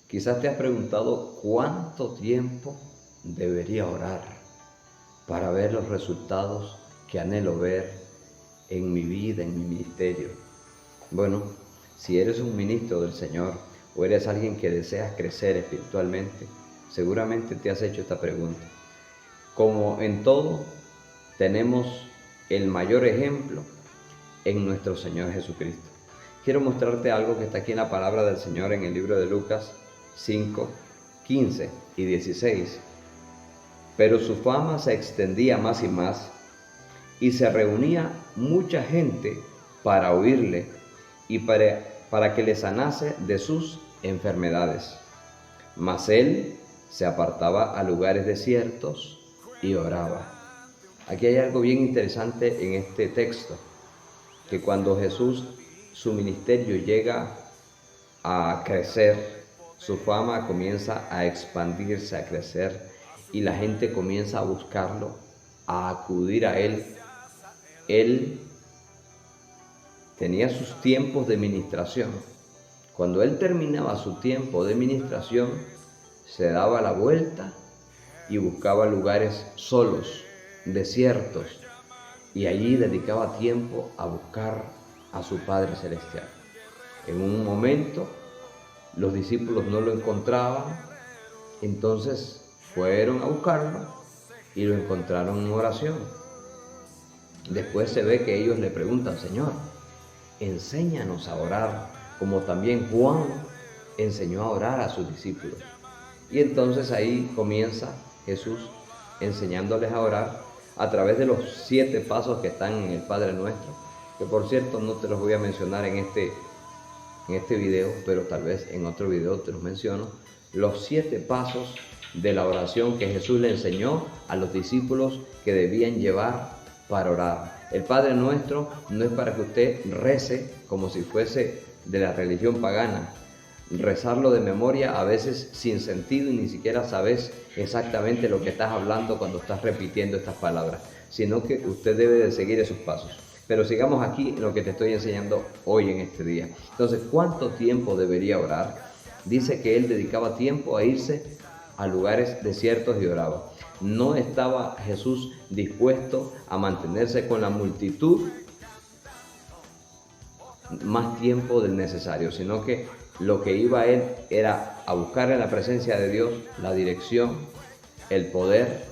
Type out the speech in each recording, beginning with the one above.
Quizás te has preguntado cuánto tiempo debería orar para ver los resultados que anhelo ver en mi vida, en mi ministerio. Bueno, si eres un ministro del Señor o eres alguien que deseas crecer espiritualmente, seguramente te has hecho esta pregunta. Como en todo, tenemos el mayor ejemplo en nuestro Señor Jesucristo. Quiero mostrarte algo que está aquí en la palabra del Señor en el libro de Lucas 5, 15 y 16. Pero su fama se extendía más y más, y se reunía mucha gente para oírle y para que le sanase de sus enfermedades. Mas él se apartaba a lugares desiertos y oraba. Aquí hay algo bien interesante en este texto, que cuando Jesús, su ministerio llega a crecer, su fama comienza a expandirse, a crecer, y la gente comienza a buscarlo, a acudir a él. Él tenía sus tiempos de ministración. Cuando él terminaba su tiempo de ministración, se daba la vuelta y buscaba lugares solos, desiertos, y allí dedicaba tiempo a buscar a su Padre Celestial. En un momento, los discípulos no lo encontraban, entonces fueron a buscarlo y lo encontraron en oración. Después se ve que ellos le preguntan: Señor, enséñanos a orar, como también Juan enseñó a orar a sus discípulos. Y entonces ahí comienza Jesús enseñándoles a orar a través de los 7 pasos que están en el Padre Nuestro, que por cierto no te los voy a mencionar en este video, pero tal vez en otro video te los menciono. Los 7 pasos de la oración que Jesús le enseñó a los discípulos que debían llevar para orar. El Padre Nuestro no es para que usted rece como si fuese de la religión pagana, rezarlo de memoria a veces sin sentido y ni siquiera sabes exactamente lo que estás hablando cuando estás repitiendo estas palabras, sino que usted debe de seguir esos pasos. Pero sigamos aquí en lo que te estoy enseñando hoy en este día. Entonces, ¿cuánto tiempo debería orar? Dice que él dedicaba tiempo a irse a lugares desiertos y oraba. No estaba Jesús dispuesto a mantenerse con la multitud más tiempo del necesario, sino que lo que iba a él era a buscar en la presencia de Dios la dirección, el poder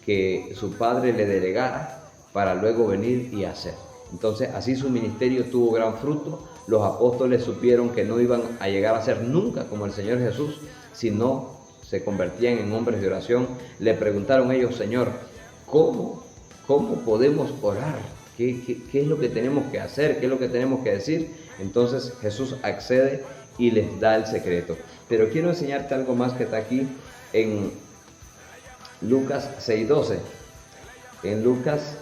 que su Padre le delegara para luego venir y hacer. Entonces así su ministerio tuvo gran fruto. Los apóstoles supieron que no iban a llegar a ser nunca como el Señor Jesús, sino se convertían en hombres de oración. Le preguntaron ellos: Señor, ¿cómo podemos orar? ¿Qué es lo que tenemos que hacer? ¿Qué es lo que tenemos que decir? Entonces Jesús accede y les da el secreto. Pero quiero enseñarte algo más que está aquí en Lucas 6:12. En Lucas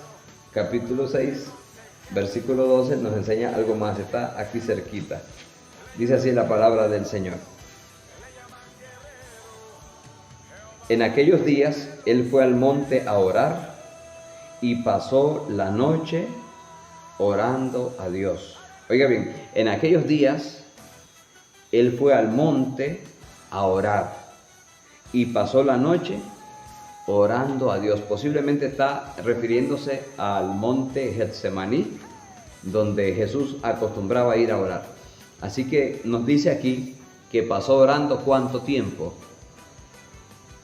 capítulo 6, versículo 12 nos enseña algo más, está aquí cerquita. Dice así la palabra del Señor: En aquellos días él fue al monte a orar y pasó la noche orando a Dios. Oiga bien, en aquellos días él fue al monte a orar y pasó la noche orando a Dios. Posiblemente está refiriéndose al monte Getsemaní, donde Jesús acostumbraba a ir a orar. Así que nos dice aquí que pasó orando ¿cuánto tiempo?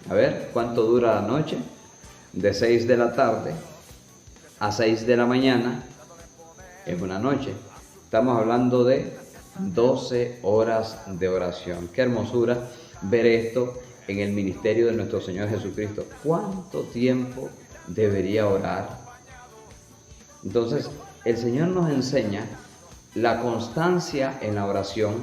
A ver, ¿cuánto dura la noche? De 6 de la tarde a 6 de la mañana es una noche. Estamos hablando de 12 horas de oración. Qué hermosura ver esto en el ministerio de nuestro Señor Jesucristo. ¿Cuánto tiempo debería orar? Entonces, el Señor nos enseña la constancia en la oración.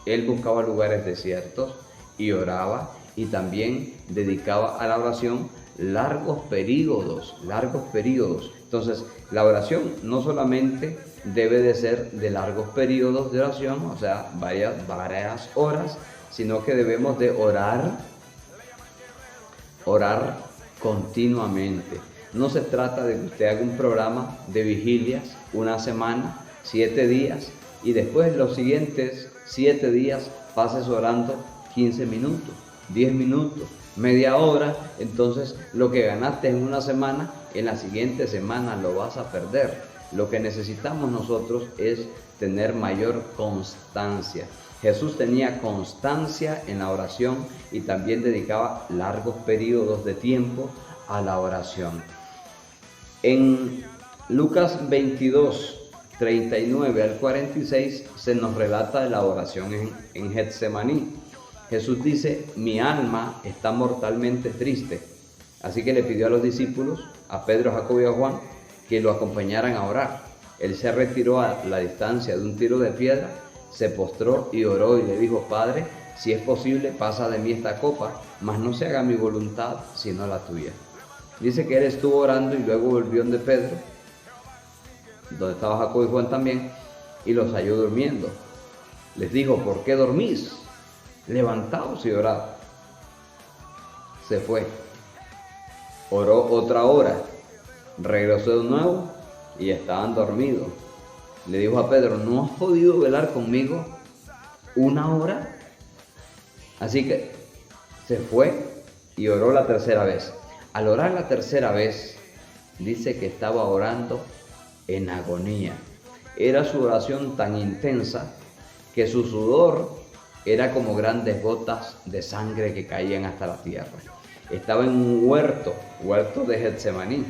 Él buscaba lugares desiertos y oraba, y también dedicaba a la oración largos periodos. Entonces, la oración no solamente debe de ser de largos periodos de oración, o sea, varias horas, sino que debemos de orar continuamente. No se trata de que usted haga un programa de vigilias, una semana, 7 días, y después los siguientes 7 días pases orando 15 minutos, 10 minutos, media hora, entonces lo que ganaste en una semana, en la siguiente semana lo vas a perder. Lo que necesitamos nosotros es tener mayor constancia. Jesús tenía constancia en la oración y también dedicaba largos periodos de tiempo a la oración. En Lucas 22, 39 al 46 se nos relata de la oración en Getsemaní. Jesús dice: mi alma está mortalmente triste. Así que le pidió a los discípulos, a Pedro, a Jacobo y a Juan, que lo acompañaran a orar. Él se retiró a la distancia de un tiro de piedra, se postró y oró y le dijo: Padre, si es posible, pasa de mí esta copa, mas no se haga mi voluntad, sino la tuya. Dice que él estuvo orando y luego volvió donde Pedro, donde estaba Jacobo y Juan también, y los halló durmiendo. Les dijo: ¿por qué dormís? Levantaos y orad. Se fue. Oró otra hora. Regresó de nuevo y estaban dormidos. Le dijo a Pedro: ¿no has podido velar conmigo una hora? Así que se fue y oró la tercera vez. Al orar la tercera vez, dice que estaba orando en agonía. Era su oración tan intensa que su sudor era como grandes gotas de sangre que caían hasta la tierra. Estaba en un huerto de Getsemaní.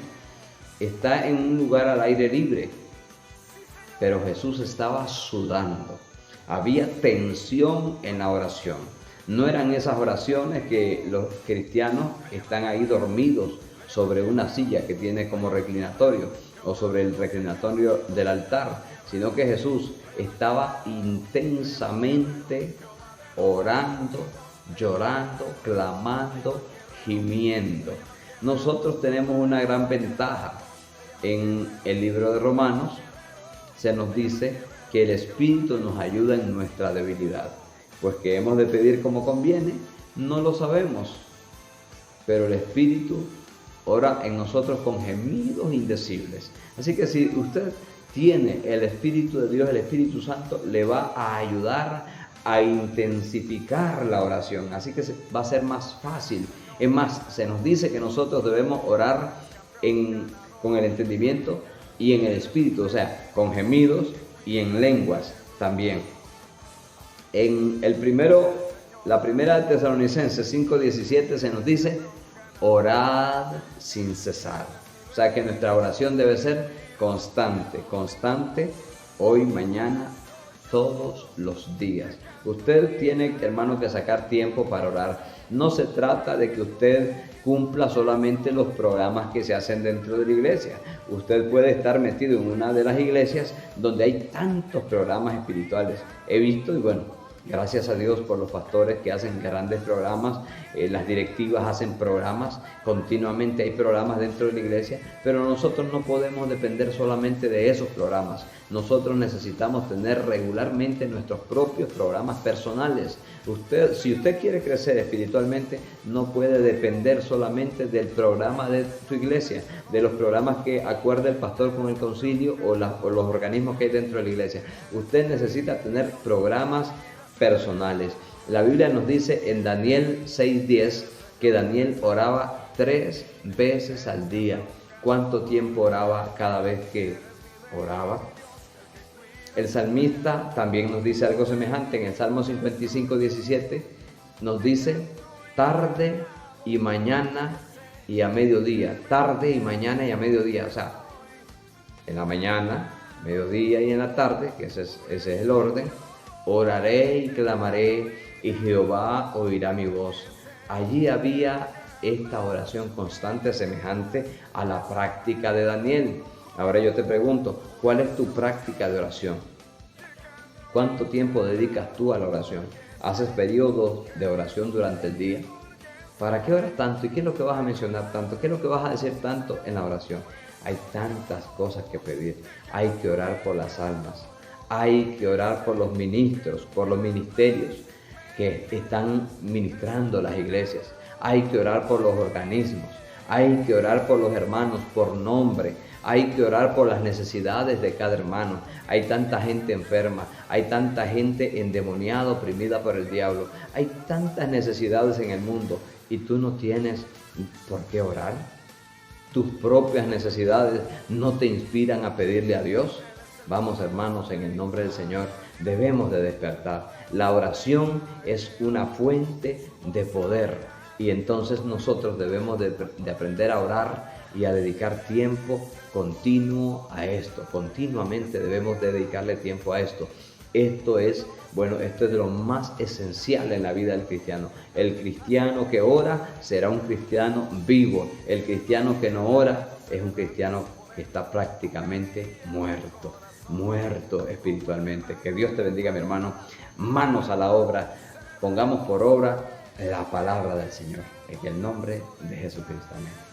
Está en un lugar al aire libre, pero Jesús estaba sudando. Había tensión en la oración. No eran esas oraciones que los cristianos están ahí dormidos sobre una silla que tiene como reclinatorio o sobre el reclinatorio del altar, sino que Jesús estaba intensamente orando, llorando, clamando, gimiendo. Nosotros tenemos una gran ventaja. En el libro de Romanos se nos dice que el Espíritu nos ayuda en nuestra debilidad. Pues que hemos de pedir como conviene, no lo sabemos, pero el Espíritu ora en nosotros con gemidos indecibles. Así que si usted tiene el Espíritu de Dios, el Espíritu Santo le va a ayudar a intensificar la oración. Así que va a ser más fácil. Es más, se nos dice que nosotros debemos orar con el entendimiento y en el Espíritu, o sea, con gemidos y en lenguas también. En la primera de Tesalonicenses 5:17 se nos dice: orad sin cesar. O sea que nuestra oración debe ser constante, hoy, mañana, todos los días. Usted tiene, hermano, que sacar tiempo para orar. No se trata de que usted cumpla solamente los programas que se hacen dentro de la iglesia. Usted puede estar metido en una de las iglesias donde hay tantos programas espirituales. He visto, y bueno, gracias a Dios por los pastores que hacen grandes programas, las directivas hacen programas, continuamente hay programas dentro de la iglesia, pero nosotros no podemos depender solamente de esos programas. Nosotros necesitamos tener regularmente nuestros propios programas personales. Si usted quiere crecer espiritualmente, no puede depender solamente del programa de su iglesia, de los programas que acuerda el pastor con el concilio o los organismos que hay dentro de la iglesia. Usted necesita tener programas personales. La Biblia nos dice en Daniel 6:10 que Daniel oraba 3 veces al día. ¿Cuánto tiempo oraba cada vez que oraba? El salmista también nos dice algo semejante. En el Salmo 55:17 nos dice: tarde y mañana y a mediodía. Tarde y mañana y a mediodía. O sea, en la mañana, mediodía y en la tarde, que ese es el orden. Oraré y clamaré, y Jehová oirá mi voz. Allí había esta oración constante semejante a la práctica de Daniel. Ahora yo te pregunto, ¿cuál es tu práctica de oración? ¿Cuánto tiempo dedicas tú a la oración? ¿Haces periodos de oración durante el día? ¿Para qué oras tanto? ¿Y qué es lo que vas a mencionar tanto? ¿Qué es lo que vas a decir tanto en la oración? Hay tantas cosas que pedir. Hay que orar por las almas. Hay que orar por los ministros, por los ministerios que están ministrando las iglesias. Hay que orar por los organismos. Hay que orar por los hermanos por nombre. Hay que orar por las necesidades de cada hermano. Hay tanta gente enferma, hay tanta gente endemoniada, oprimida por el diablo. Hay tantas necesidades en el mundo y tú no tienes por qué orar. Tus propias necesidades no te inspiran a pedirle a Dios. Vamos, hermanos, en el nombre del Señor, debemos de despertar. La oración es una fuente de poder y entonces nosotros debemos de aprender a orar y a dedicar tiempo continuo a esto. Continuamente debemos dedicarle tiempo a esto. Esto es lo más esencial en la vida del cristiano. El cristiano que ora será un cristiano vivo. El cristiano que no ora es un cristiano que está prácticamente muerto espiritualmente. Que Dios te bendiga, mi hermano. Manos a la obra. Pongamos por obra la palabra del Señor. En el nombre de Jesucristo. Amén.